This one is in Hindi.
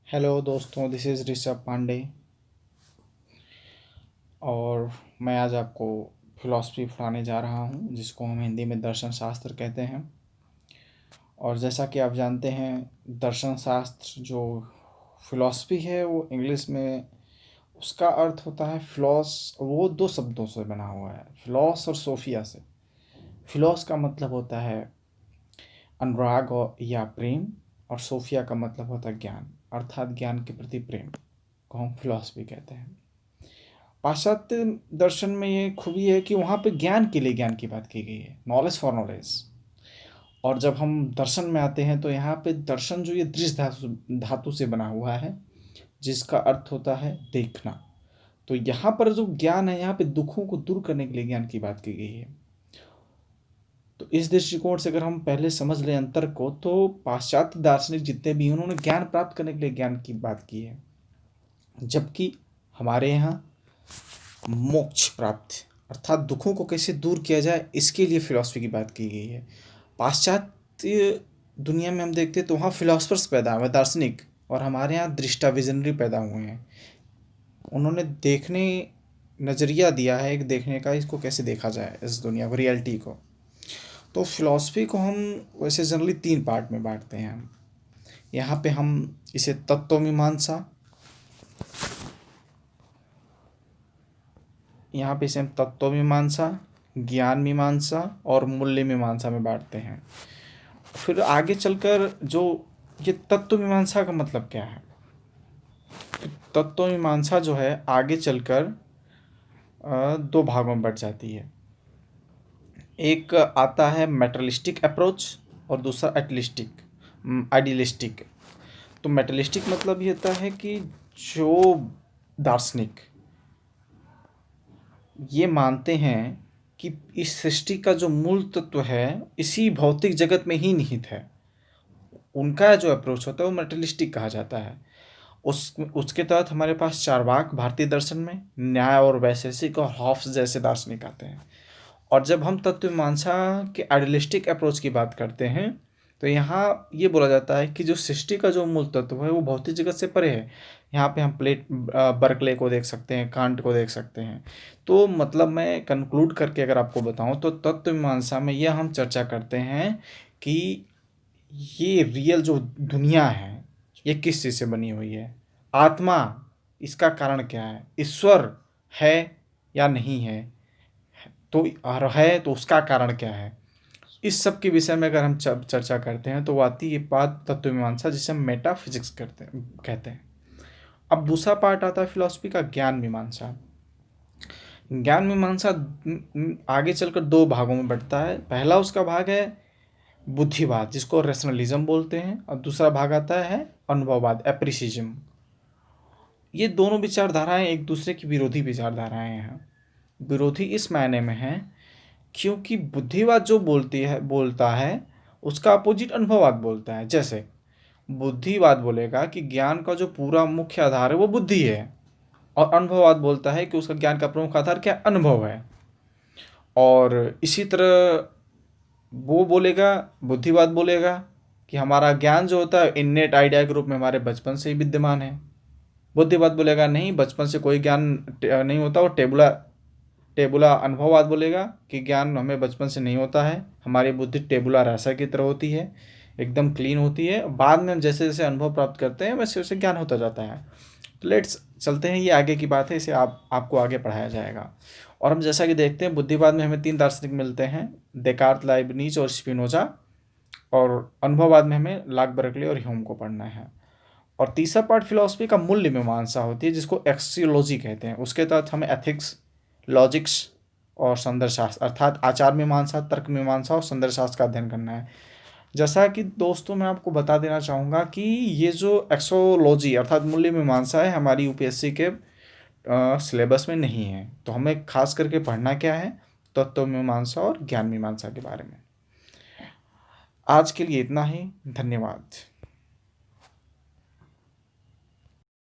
हेलो दोस्तों, दिस इज़ ऋषभ पांडे। और मैं आज आपको फिलॉसफी पढ़ाने जा रहा हूँ, जिसको हम हिंदी में दर्शन शास्त्र कहते हैं। और जैसा कि आप जानते हैं, दर्शन शास्त्र जो फिलॉसफी है वो इंग्लिश में उसका अर्थ होता है फिलॉस। वो दो शब्दों से बना हुआ है, फिलॉस और सोफिया से। फिलॉस का मतलब होता है अनुराग या प्रेम, और सोफिया का मतलब होता है ज्ञान, अर्थात ज्ञान के प्रति प्रेम को हम फिलॉसफी कहते हैं। पाश्चात्य दर्शन में ये खूबी है कि वहाँ पे ज्ञान के लिए ज्ञान की बात की गई है, नॉलेज फॉर नॉलेज। और जब हम दर्शन में आते हैं तो यहाँ पे दर्शन जो ये दृश्य धातु से बना हुआ है, जिसका अर्थ होता है देखना। तो यहाँ पर जो ज्ञान है, यहाँ पे दुखों को दूर करने के लिए ज्ञान की बात की गई है। तो इस दृष्टिकोण से अगर हम पहले समझ लें अंतर को, तो पाश्चात्य दार्शनिक जितने भी हैं, उन्होंने ज्ञान प्राप्त करने के लिए ज्ञान की बात की है, जबकि हमारे यहाँ मोक्ष प्राप्त अर्थात दुखों को कैसे दूर किया जाए, इसके लिए फिलॉसफी की बात की गई है। पाश्चात्य दुनिया में हम देखते हैं तो वहाँ फिलोसफर्स पैदा हुए, दार्शनिक, और हमारे यहाँ दृष्टा विजनरी पैदा हुए हैं। उन्होंने देखने नज़रिया दिया है एक देखने का, इसको कैसे देखा जाए, इस दुनिया को, रियलिटी को। तो फिलॉसफी को हम वैसे जनरली 3 पार्ट में बांटते हैं। हम यहाँ पे हम इसे तत्वमीमांसा, यहाँ पे इसे हम तत्व मीमांसा, ज्ञान मीमांसा और मूल्य मीमांसा में बांटते हैं। फिर आगे चलकर जो ये तत्व मीमांसा का मतलब क्या है, तत्व मीमांसा जो है आगे चलकर 2 भागों में बट जाती है। एक आता है मेटरलिस्टिक अप्रोच और दूसरा एटलिस्टिक आइडियलिस्टिक। तो मेटरलिस्टिक मतलब ये होता है कि जो दार्शनिक ये मानते हैं कि इस सृष्टि का जो मूल तत्व है इसी भौतिक जगत में ही निहित है। उनका जो अप्रोच होता है वो मटेरियलिस्टिक कहा जाता है। उसके तहत हमारे पास चारवाक भारतीय दर्शन में, न्याय और वैशेषिक और हॉब्स जैसे दार्शनिक आते हैं। और जब हम तत्वमीमांसा के आइडियलिस्टिक अप्रोच की बात करते हैं तो यहाँ ये बोला जाता है कि जो सृष्टि का जो मूल तत्व है वो भौतिक जगत से परे है। यहाँ पे हम बर्कले को देख सकते हैं, कांट को देख सकते हैं। तो मतलब मैं कंक्लूड करके अगर आपको बताऊं तो तत्वमीमांसा में यह हम चर्चा करते हैं कि ये रियल जो दुनिया है ये किस चीज़ से बनी हुई है, आत्मा इसका कारण क्या है, ईश्वर है या नहीं है, तो और है तो उसका कारण क्या है। इस सब के विषय में अगर हम चर्चा करते हैं तो वो आती है बात तत्वमीमांसा, जिसे हम मेटाफिजिक्स कहते हैं। अब दूसरा पार्ट आता है फिलॉसफी का, ज्ञान मीमांसा। ज्ञान मीमांसा आगे चलकर 2 भागों में बढ़ता है। पहला उसका भाग है बुद्धिवाद, जिसको रेशनलिज्म बोलते हैं, और दूसरा भाग आता है अनुभववाद, एप्रिसिज्म। ये दोनों विचारधाराएं एक दूसरे की विरोधी विचारधाराएं हैं। विरोधी इस मायने में है क्योंकि बुद्धिवाद जो बोलता है उसका अपोजिट अनुभववाद बोलता है। जैसे बुद्धिवाद बोलेगा कि ज्ञान का जो पूरा मुख्य आधार है वो बुद्धि है, और अनुभववाद बोलता है कि उसका ज्ञान का प्रमुख आधार क्या, अनुभव है। और इसी तरह वो बोलेगा, बुद्धिवाद बोलेगा कि हमारा ज्ञान जो होता है इन्नेट आइडिया के रूप में हमारे बचपन से ही विद्यमान है। बुद्धिवाद बोलेगा नहीं, बचपन से कोई ज्ञान नहीं होता, वो टेबुला टेबुला अनुभववाद बोलेगा कि ज्ञान हमें बचपन से नहीं होता है, हमारी बुद्धि टेबुला रासा की तरह होती है, एकदम क्लीन होती है। बाद में हम जैसे जैसे अनुभव प्राप्त करते हैं वैसे वैसे ज्ञान होता जाता है। तो लेट्स चलते हैं, ये आगे की बात है, इसे आपको आगे पढ़ाया जाएगा। और हम जैसा कि देखते हैं बुद्धिवाद में हमें 3 दार्शनिक मिलते हैं, देकार्त, लाइबनिज और स्पिनोजा। और अनुभववाद में हमें लाक, बर्कले और ह्यूम को पढ़ना है। और तीसरा पार्ट फिलॉसफी का मूल्य मीमांसा होती है, जिसको एक्सियोलॉजी कहते हैं। उसके तहत हमें एथिक्स, लॉजिक्स और संदर्भ शास्त्र अर्थात आचार मीमांसा, तर्क मीमांसा और संदर्भ शास्त्र का अध्ययन करना है। जैसा कि दोस्तों मैं आपको बता देना चाहूँगा कि ये जो एक्सोलॉजी अर्थात मूल्य मीमांसा है हमारी यूपीएससी के सिलेबस में नहीं है। तो हमें खास करके पढ़ना क्या है, तत्व मीमांसा और ज्ञान मीमांसा के बारे में। आज के लिए इतना ही, धन्यवाद।